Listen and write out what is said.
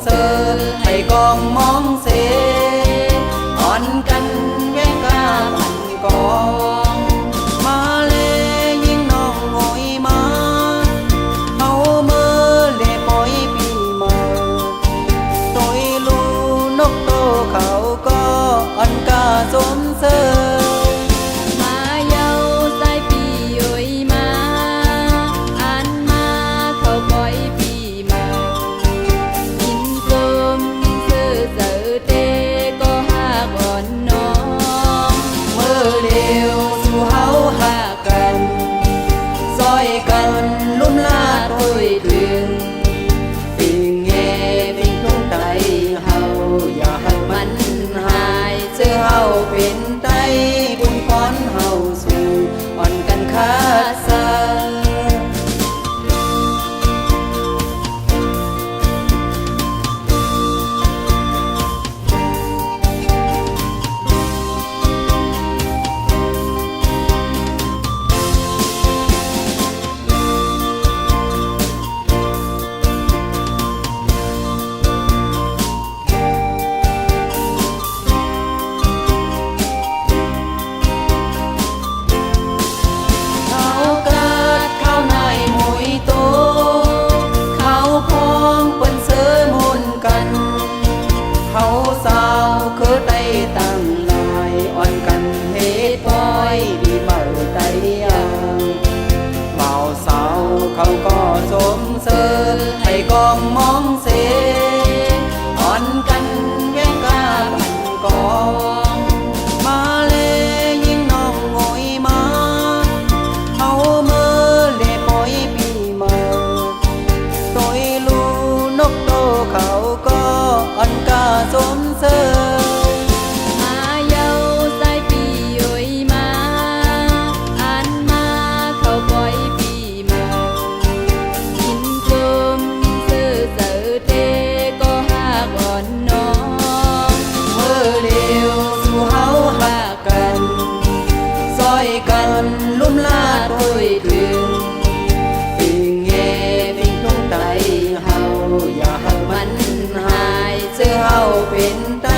เสริญให้กองมองเสอ่อนกันแว่งกาพันกองมาเลยยิ่งน้องโอยมาเอาเมื่อเล่ปล่อยปีมาตัวลูนกโตเขาก็อ่อนกาสมเสริญเป็นไตบุญพรเฮาสู่อ่อนกันคาซาเขาสาวคือได้ตั้งลายอ่อนกันเหตุปล่อยดีเมาใจยางเมาสาวเขาก็สมเสริญให้กองมองเสอ่อนกันแว่งกาพันกองมาเลยยิ่งน้องโอยมาเอาเมื่อเล่ปล่อยปีมาตัวลูนกโตเขาก็อ่อนกาสมเสริญมาเยาใส่ปีโยยมาอ่านมาเขาปล่อยปีมากินกลมซื้อเสือเตก็หากอ่อนน้องเมื่อเดียวสู่เฮาหากันซอยกันลุ่มลาดโอยถึงปิ่งเง่ปิ่งทุ่งไตเฮาอย่าหักมันหายเสื้อเฮาเป็นไต